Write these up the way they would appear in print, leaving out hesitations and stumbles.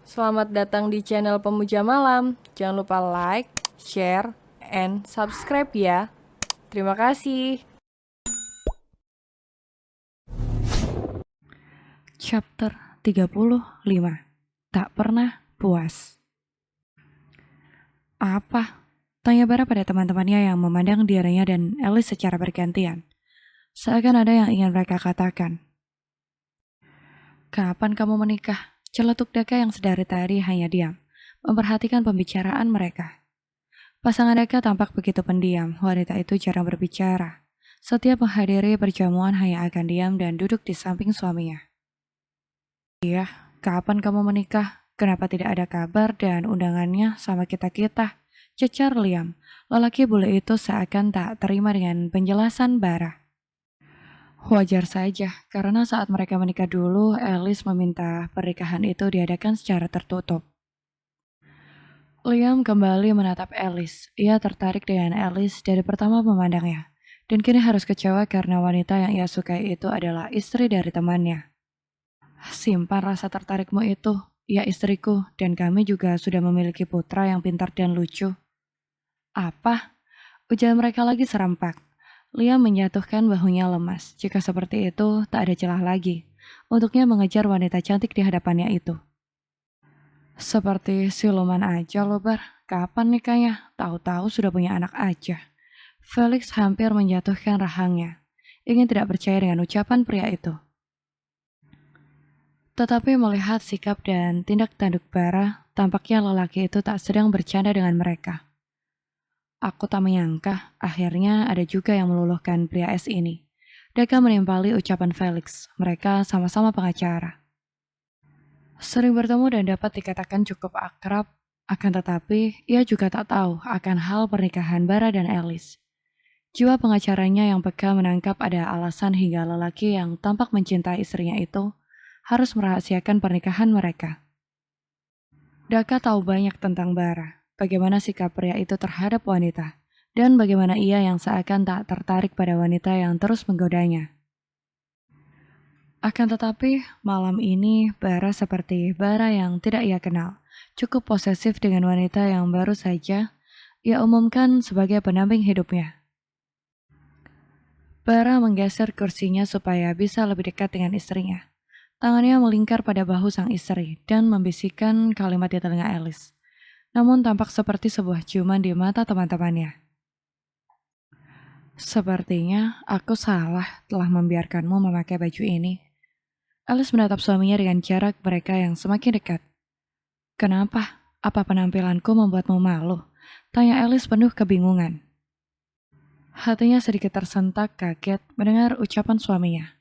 Selamat datang di channel Pemuja Malam. Jangan lupa like, share, and subscribe ya. Terima kasih. Chapter 35. Tak pernah puas. Apa? Tanya Bara pada teman-temannya yang memandang dirinya dan Alice secara bergantian. Seakan ada yang ingin mereka katakan. Kapan kamu menikah? Celetuk Daka yang sedari tadi hanya diam, memperhatikan pembicaraan mereka. Pasangan Daka tampak begitu pendiam, wanita itu jarang berbicara. Setiap menghadiri perjamuan hanya akan diam dan duduk di samping suaminya. Iya, kapan kamu menikah? Kenapa tidak ada kabar dan undangannya sama kita-kita? Cecar Liam. Lelaki bule itu seakan tak terima dengan penjelasan Bara. Wajar saja, karena saat mereka menikah dulu, Alice meminta pernikahan itu diadakan secara tertutup. Liam kembali menatap Alice. Ia tertarik dengan Alice dari pertama memandangnya. Dan kini harus kecewa karena wanita yang ia sukai itu adalah istri dari temannya. Simpan rasa tertarikmu itu, ya istriku, dan kami juga sudah memiliki putra yang pintar dan lucu. Apa? Ujar mereka lagi serempak. Liam menjatuhkan bahunya lemas. Jika seperti itu, tak ada celah lagi untuknya mengejar wanita cantik di hadapannya itu. Seperti siluman aja loh, Bar. Kapan nikahnya? Tahu-tahu sudah punya anak aja. Felix hampir menjatuhkan rahangnya. Ingin tidak percaya dengan ucapan pria itu. Tetapi melihat sikap dan tindak tanduk Bara, tampaknya lelaki itu tak sedang bercanda dengan mereka. Aku tak menyangka, akhirnya ada juga yang meluluhkan pria es ini. Daka menimpali ucapan Felix, mereka sama-sama pengacara. Sering bertemu dan dapat dikatakan cukup akrab, akan tetapi ia juga tak tahu akan hal pernikahan Bara dan Alice. Jiwa pengacaranya yang peka menangkap ada alasan hingga lelaki yang tampak mencintai istrinya itu harus merahasiakan pernikahan mereka. Daka tahu banyak tentang Bara, bagaimana sikap pria itu terhadap wanita, dan bagaimana ia yang seakan tak tertarik pada wanita yang terus menggodanya. Akan tetapi, malam ini Bara seperti Bara yang tidak ia kenal, cukup posesif dengan wanita yang baru saja ia umumkan sebagai pendamping hidupnya. Bara menggeser kursinya supaya bisa lebih dekat dengan istrinya. Tangannya melingkar pada bahu sang istri dan membisikkan kalimat di telinga Alice. Namun tampak seperti sebuah ciuman di mata teman-temannya. Sepertinya aku salah telah membiarkanmu memakai baju ini. Alice menatap suaminya dengan jarak mereka yang semakin dekat. Kenapa? Apa penampilanku membuatmu malu? Tanya Alice penuh kebingungan. Hatinya sedikit tersentak kaget mendengar ucapan suaminya.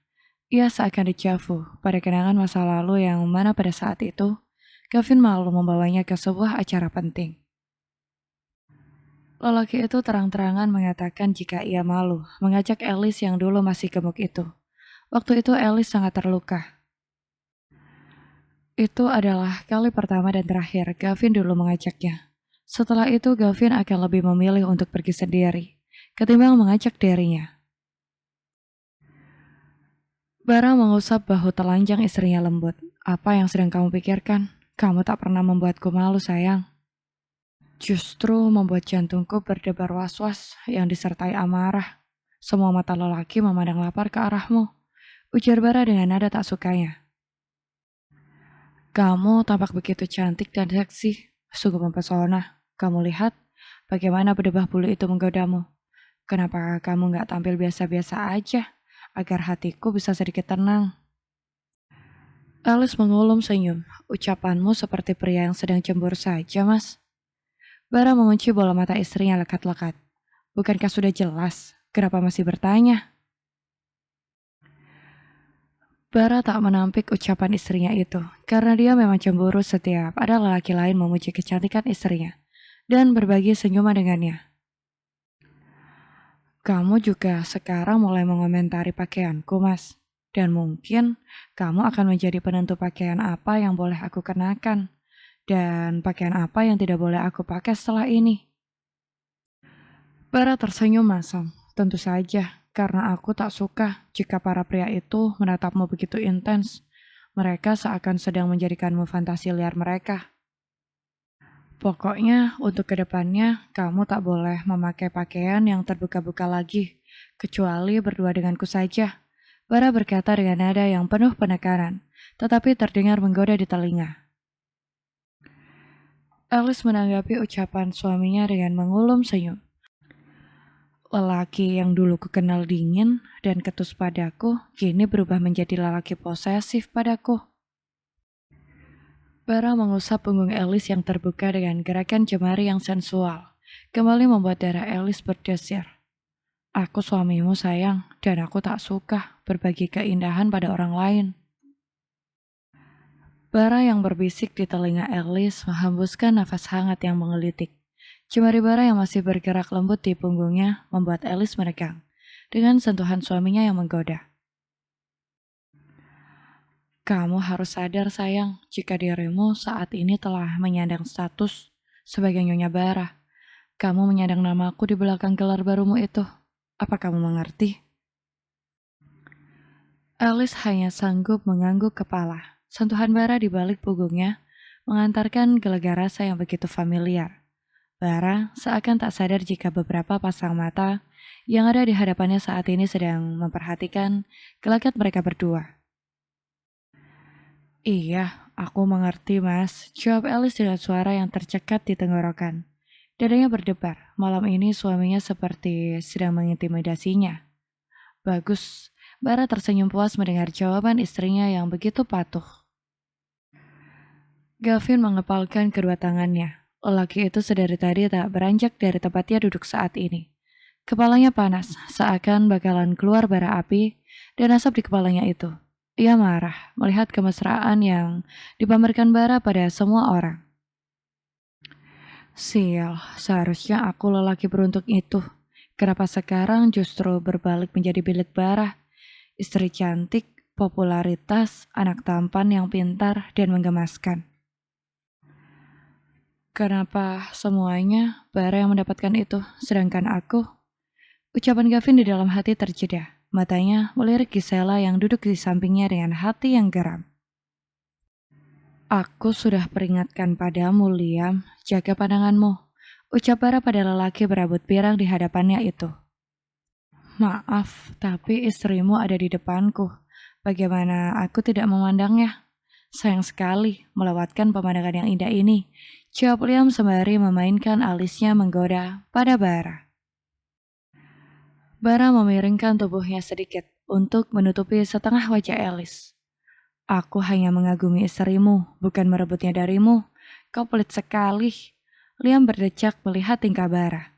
Ia seakan dejavu pada kenangan masa lalu yang mana pada saat itu, Gavin malu membawanya ke sebuah acara penting. Lelaki itu terang-terangan mengatakan jika ia malu mengajak Alice yang dulu masih gemuk itu. Waktu itu Alice sangat terluka. Itu adalah kali pertama dan terakhir Gavin dulu mengajaknya. Setelah itu Gavin akan lebih memilih untuk pergi sendiri, ketimbang mengajak dirinya. Bara mengusap bahu telanjang istrinya lembut. Apa yang sedang kamu pikirkan? Kamu tak pernah membuatku malu, sayang. Justru membuat jantungku berdebar was-was yang disertai amarah. Semua mata lelaki memandang lapar ke arahmu. Ujar Bara dengan nada tak sukanya. Kamu tampak begitu cantik dan seksi. Sungguh mempesona. Kamu lihat bagaimana berdebah bulu itu menggodamu. Kenapa kamu gak tampil biasa-biasa aja? Agar hatiku bisa sedikit tenang. Alice mengulum senyum. Ucapanmu seperti pria yang sedang cemburu saja, Mas. Bara mengunci bola mata istrinya lekat-lekat. Bukankah sudah jelas? Kenapa masih bertanya? Bara tak menampik ucapan istrinya itu, karena dia memang cemburu setiap ada lelaki lain memuji kecantikan istrinya, dan berbagi senyuman dengannya. Kamu juga sekarang mulai mengomentari pakaianku, Mas. Dan mungkin kamu akan menjadi penentu pakaian apa yang boleh aku kenakan. Dan pakaian apa yang tidak boleh aku pakai setelah ini. Bara tersenyum masam. Tentu saja, karena aku tak suka jika para pria itu menatapmu begitu intens. Mereka seakan sedang menjadikanmu fantasi liar mereka. Pokoknya, untuk kedepannya, kamu tak boleh memakai pakaian yang terbuka-buka lagi, kecuali berdua denganku saja. Bara berkata dengan nada yang penuh penekanan, tetapi terdengar menggoda di telinga. Alice menanggapi ucapan suaminya dengan mengulum senyum. Lelaki yang dulu kukenal dingin dan ketus padaku, kini berubah menjadi lelaki posesif padaku. Bara mengusap punggung Alice yang terbuka dengan gerakan jemari yang sensual, kembali membuat darah Alice berdesir. Aku suamimu sayang, dan aku tak suka berbagi keindahan pada orang lain. Bara yang berbisik di telinga Alice menghembuskan nafas hangat yang menggelitik. Jemari bara yang masih bergerak lembut di punggungnya membuat Alice menegang, dengan sentuhan suaminya yang menggoda. Kamu harus sadar sayang, jika dirimu saat ini telah menyandang status sebagai Nyonya Bara. Kamu menyandang namaku di belakang gelar barumu itu. Apa kamu mengerti? Alice hanya sanggup mengangguk kepala. Sentuhan bara di balik punggungnya mengantarkan gelegar rasa yang begitu familiar. Bara seakan tak sadar jika beberapa pasang mata yang ada di hadapannya saat ini sedang memperhatikan gelagat mereka berdua. Iya, aku mengerti mas, jawab Alice dengan suara yang tercekat di tenggorokan. Dadanya berdebar, malam ini suaminya seperti sedang mengintimidasinya. Bagus, Bara tersenyum puas mendengar jawaban istrinya yang begitu patuh. Gavin mengepalkan kedua tangannya. Lelaki itu sedari tadi tak beranjak dari tempatnya duduk saat ini. Kepalanya panas, seakan bakalan keluar bara api dan asap di kepalanya itu. Ia marah melihat kemesraan yang dipamerkan Bara pada semua orang. Sial, seharusnya aku lelaki beruntung itu. Kenapa sekarang justru berbalik menjadi bilik Bara? Istri cantik, popularitas, anak tampan yang pintar dan menggemaskan. Kenapa semuanya Bara yang mendapatkan itu, sedangkan aku? Ucapan Gavin di dalam hati terjeda. Matanya melirik Gisela yang duduk di sampingnya dengan hati yang geram. Aku sudah peringatkan padamu, Liam. Jaga pandanganmu. Ucap Bara pada lelaki berambut pirang di hadapannya itu. Maaf, tapi istrimu ada di depanku. Bagaimana aku tidak memandangnya? Sayang sekali melewatkan pemandangan yang indah ini. Jawab Liam sembari memainkan alisnya menggoda pada Bara. Bara memiringkan tubuhnya sedikit untuk menutupi setengah wajah Alice. Aku hanya mengagumi istrimu, bukan merebutnya darimu. Kau pelit sekali. Liam berdecak melihat tingkah Bara.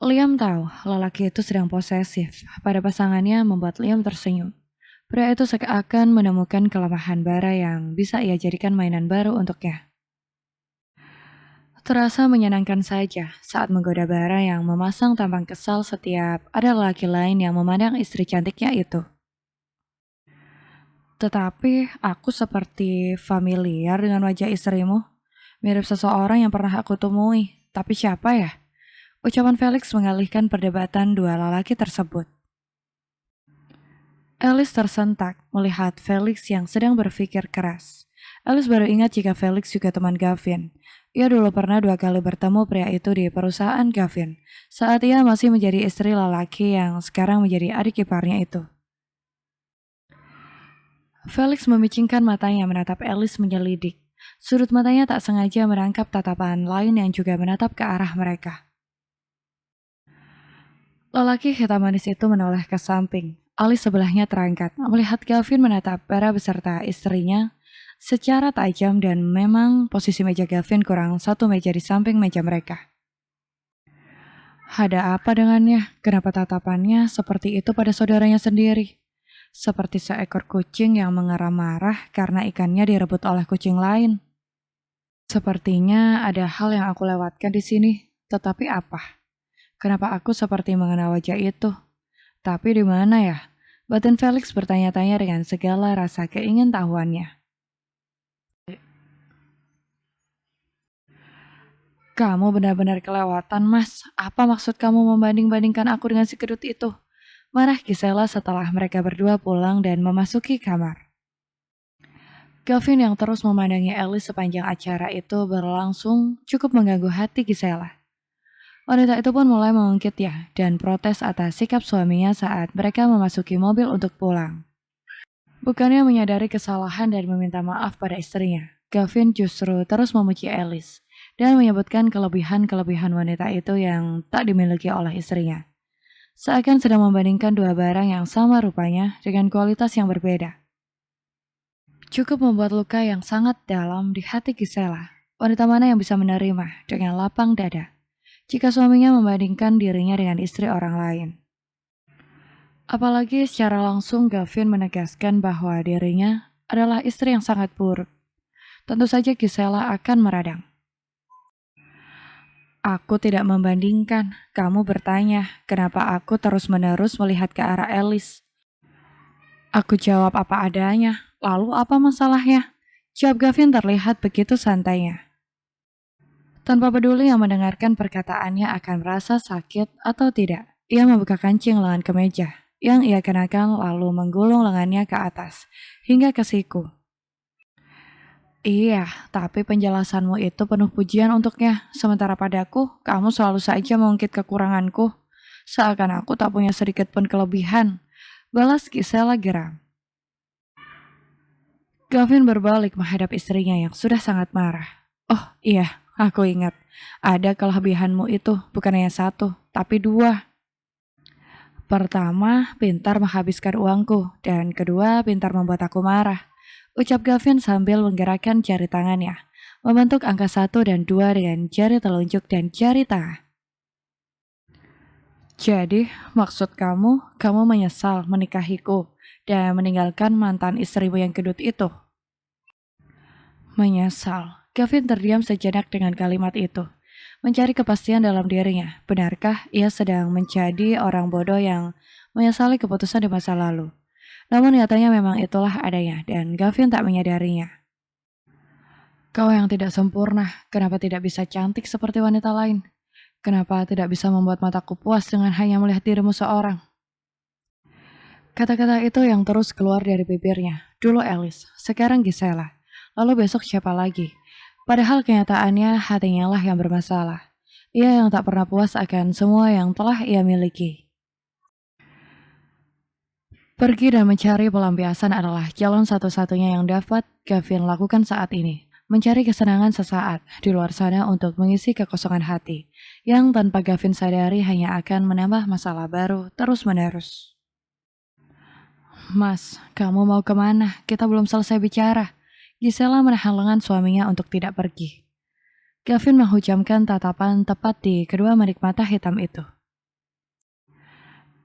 Liam tahu lelaki itu sedang posesif. Pada pasangannya membuat Liam tersenyum. Pria itu seakan menemukan kelemahan Bara yang bisa ia jadikan mainan baru untuknya. Terasa menyenangkan saja saat menggoda Bara yang memasang tampang kesal setiap ada lelaki lain yang memandang istri cantiknya itu. Tetapi aku seperti familiar dengan wajah istrimu. Mirip seseorang yang pernah aku temui. Tapi siapa ya? Ucapan Felix mengalihkan perdebatan dua lelaki tersebut. Alice tersentak melihat Felix yang sedang berpikir keras. Alice baru ingat jika Felix juga teman Gavin. Ia dulu pernah 2 kali bertemu pria itu di perusahaan Gavin, saat ia masih menjadi istri lelaki yang sekarang menjadi adik iparnya itu. Felix memicingkan matanya menatap Alice menyelidik. Sudut matanya tak sengaja menangkap tatapan lain yang juga menatap ke arah mereka. Lelaki hitam manis itu menoleh ke samping. Alis sebelahnya terangkat, melihat Gavin menatap Bara beserta istrinya secara tajam dan memang posisi meja Gavin kurang 1 meja di samping meja mereka. Ada apa dengannya? Kenapa tatapannya seperti itu pada saudaranya sendiri? Seperti seekor kucing yang mengeram marah karena ikannya direbut oleh kucing lain. Sepertinya ada hal yang aku lewatkan di sini, tetapi apa? Kenapa aku seperti mengenal wajah itu? Tapi di mana ya? Batin Felix bertanya-tanya dengan segala rasa keingintahuannya. Kamu benar-benar kelewatan, Mas. Apa maksud kamu membanding-bandingkan aku dengan si kedut itu? Marah Gisela setelah mereka berdua pulang dan memasuki kamar. Gavin yang terus memandangi Alice sepanjang acara itu berlangsung cukup mengganggu hati Gisela. Wanita itu pun mulai mengungkit ya dan protes atas sikap suaminya saat mereka memasuki mobil untuk pulang. Bukannya menyadari kesalahan dan meminta maaf pada istrinya, Gavin justru terus memuji Alice dan menyebutkan kelebihan-kelebihan wanita itu yang tak dimiliki oleh istrinya. Seakan sedang membandingkan dua barang yang sama rupanya dengan kualitas yang berbeda. Cukup membuat luka yang sangat dalam di hati Gisela. Wanita mana yang bisa menerima dengan lapang dada jika suaminya membandingkan dirinya dengan istri orang lain? Apalagi secara langsung Gavin menegaskan bahwa dirinya adalah istri yang sangat buruk. Tentu saja Gisela akan meradang. Aku tidak membandingkan. Kamu bertanya, kenapa aku terus-menerus melihat ke arah Alice? Aku jawab apa adanya. Lalu apa masalahnya? Jawab Gavin terlihat begitu santainya. Tanpa peduli yang mendengarkan perkataannya akan merasa sakit atau tidak, ia membuka kancing lengan kemeja yang ia kenakan lalu menggulung lengannya ke atas, hingga ke siku. Iya, tapi penjelasanmu itu penuh pujian untuknya, sementara padaku, kamu selalu saja mengungkit kekuranganku, seakan aku tak punya sedikit pun kelebihan. Balas Gisela geram. Gavin berbalik menghadap istrinya yang sudah sangat marah. Oh iya, aku ingat. Ada kelebihanmu itu bukan hanya satu, tapi dua. Pertama, pintar menghabiskan uangku, dan kedua, pintar membuat aku marah. Ucap Gavin sambil menggerakkan jari tangannya, membentuk angka 1 dan 2 dengan jari telunjuk dan jari tengah. Jadi, maksud kamu menyesal menikahiku dan meninggalkan mantan istrimu yang gedut itu? Menyesal. Gavin terdiam sejenak dengan kalimat itu. Mencari kepastian dalam dirinya, benarkah ia sedang menjadi orang bodoh yang menyesali keputusan di masa lalu? Namun nyatanya memang itulah adanya dan Gavin tak menyadarinya. Kau yang tidak sempurna, kenapa tidak bisa cantik seperti wanita lain? Kenapa tidak bisa membuat mataku puas dengan hanya melihat dirimu seorang? Kata-kata itu yang terus keluar dari bibirnya. Dulu Alice, sekarang Gisela, lalu besok siapa lagi? Padahal kenyataannya hatinya lah yang bermasalah. Ia yang tak pernah puas akan semua yang telah ia miliki. Pergi dan mencari pelampiasan adalah jalan satu-satunya yang dapat Gavin lakukan saat ini. Mencari kesenangan sesaat di luar sana untuk mengisi kekosongan hati, yang tanpa Gavin sadari hanya akan menambah masalah baru terus-menerus. Mas, kamu mau kemana? Kita belum selesai bicara. Gisela menahan lengan suaminya untuk tidak pergi. Gavin menghujamkan tatapan tepat di kedua menik mata hitam itu.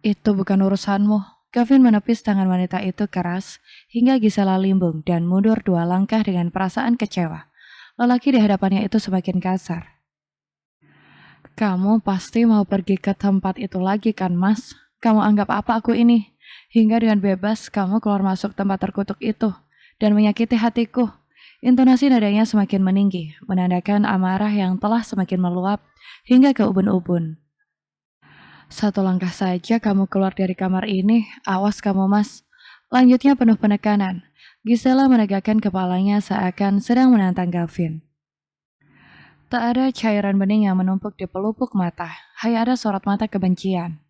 Itu bukan urusanmu. Gavin menepis tangan wanita itu keras hingga Gisela limbung dan mundur 2 langkah dengan perasaan kecewa. Lelaki di hadapannya itu semakin kasar. Kamu pasti mau pergi ke tempat itu lagi kan, Mas? Kamu anggap apa aku ini? Hingga dengan bebas kamu keluar masuk tempat terkutuk itu dan menyakiti hatiku. Intonasi nadanya semakin meninggi, menandakan amarah yang telah semakin meluap hingga ke ubun-ubun. Satu langkah saja kamu keluar dari kamar ini, awas kamu mas. Lanjutnya penuh penekanan. Gisela menegakkan kepalanya seakan sedang menantang Gavin. Tak ada cairan bening yang menumpuk di pelupuk mata, hanya ada sorot mata kebencian.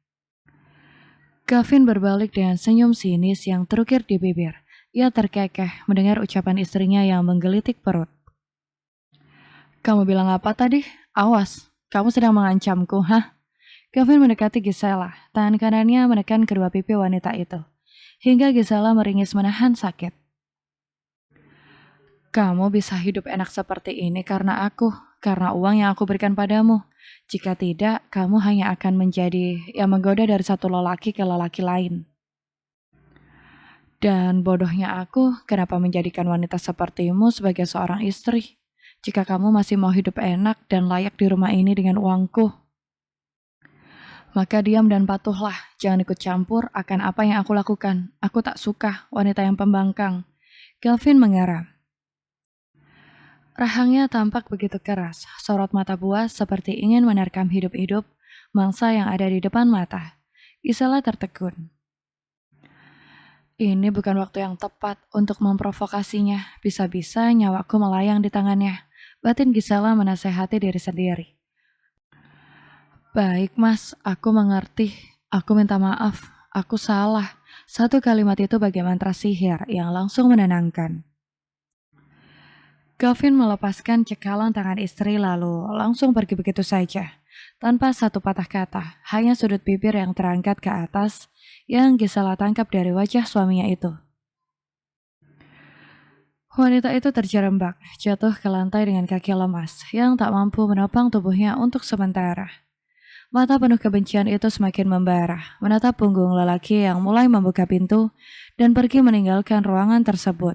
Gavin berbalik dengan senyum sinis yang terukir di bibir. Ia terkekeh mendengar ucapan istrinya yang menggelitik perut. Kamu bilang apa tadi? Awas, kamu sedang mengancamku, hah? Gavin mendekati Gisela, tangan kanannya menekan kedua pipi wanita itu. Hingga Gisela meringis menahan sakit. Kamu bisa hidup enak seperti ini karena aku, karena uang yang aku berikan padamu. Jika tidak, kamu hanya akan menjadi yang menggoda dari satu lelaki ke lelaki lain. Dan bodohnya aku, kenapa menjadikan wanita sepertimu sebagai seorang istri? Jika kamu masih mau hidup enak dan layak di rumah ini dengan uangku, maka diam dan patuhlah, jangan ikut campur akan apa yang aku lakukan. Aku tak suka wanita yang pembangkang. Gavin mengeram. Rahangnya tampak begitu keras, sorot mata buas seperti ingin menerkam hidup-hidup mangsa yang ada di depan mata. Gisela tertegun. Ini bukan waktu yang tepat untuk memprovokasinya. Bisa-bisa nyawaku melayang di tangannya. Batin Gisela menasehati diri sendiri. Baik mas, aku mengerti. Aku minta maaf. Aku salah. Satu kalimat itu bagai mantra sihir yang langsung menenangkan. Gavin melepaskan cekalan tangan istri lalu langsung pergi begitu saja. Tanpa satu patah kata, hanya sudut bibir yang terangkat ke atas yang Gisela tangkap dari wajah suaminya itu. Wanita itu terjerembab, jatuh ke lantai dengan kaki lemas yang tak mampu menopang tubuhnya untuk sementara. Mata penuh kebencian itu semakin membara, menatap punggung lelaki yang mulai membuka pintu dan pergi meninggalkan ruangan tersebut.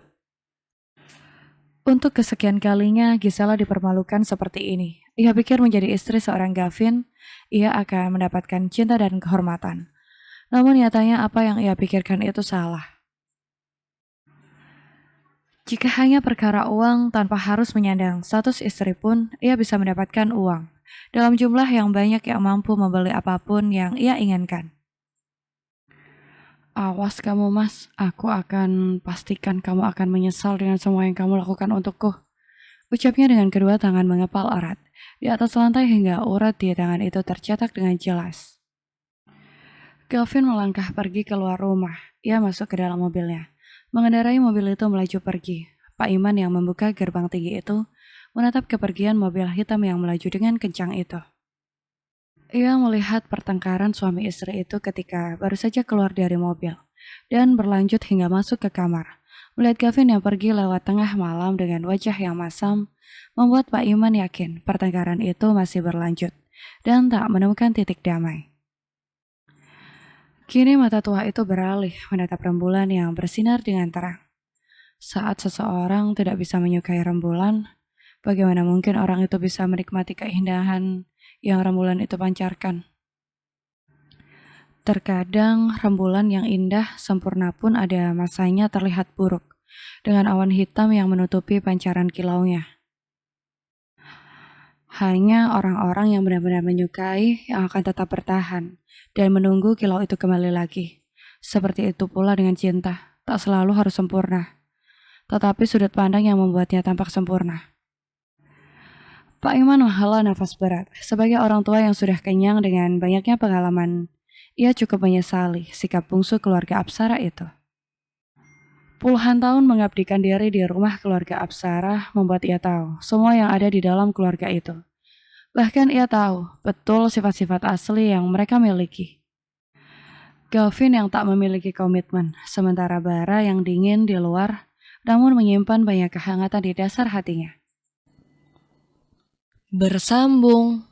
Untuk kesekian kalinya, Gisela dipermalukan seperti ini. Ia pikir menjadi istri seorang Gavin, ia akan mendapatkan cinta dan kehormatan. Namun nyatanya apa yang ia pikirkan itu salah. Jika hanya perkara uang tanpa harus menyandang status istri pun, ia bisa mendapatkan uang dalam jumlah yang banyak yang mampu membeli apapun yang ia inginkan. Awas kamu mas, aku akan pastikan kamu akan menyesal dengan semua yang kamu lakukan untukku. Ucapnya dengan kedua tangan mengepal erat di atas lantai hingga urat di tangan itu tercetak dengan jelas. Gavin melangkah pergi keluar rumah. Ia masuk ke dalam mobilnya. Mengendarai mobil itu melaju pergi. Pak Iman yang membuka gerbang tinggi itu menatap kepergian mobil hitam yang melaju dengan kencang itu. Ia melihat pertengkaran suami istri itu ketika baru saja keluar dari mobil dan berlanjut hingga masuk ke kamar. Melihat Gavin yang pergi lewat tengah malam dengan wajah yang masam, membuat Pak Iman yakin pertengkaran itu masih berlanjut dan tak menemukan titik damai. Kini mata tua itu beralih menatap rembulan yang bersinar dengan terang. Saat seseorang tidak bisa menyukai rembulan, bagaimana mungkin orang itu bisa menikmati keindahan yang rembulan itu pancarkan? Terkadang rembulan yang indah sempurna pun ada masanya terlihat buruk, dengan awan hitam yang menutupi pancaran kilaunya. Hanya orang-orang yang benar-benar menyukai yang akan tetap bertahan dan menunggu kilau itu kembali lagi. Seperti itu pula dengan cinta, tak selalu harus sempurna, tetapi sudut pandang yang membuatnya tampak sempurna. Pak Iman menghela nafas berat. Sebagai orang tua yang sudah kenyang dengan banyaknya pengalaman, ia cukup menyesali sikap bungsu keluarga Apsara itu. Puluhan tahun mengabdikan diri di rumah keluarga Apsara membuat ia tahu semua yang ada di dalam keluarga itu. Bahkan ia tahu betul sifat-sifat asli yang mereka miliki. Gavin yang tak memiliki komitmen, sementara Bara yang dingin di luar, namun menyimpan banyak kehangatan di dasar hatinya. Bersambung.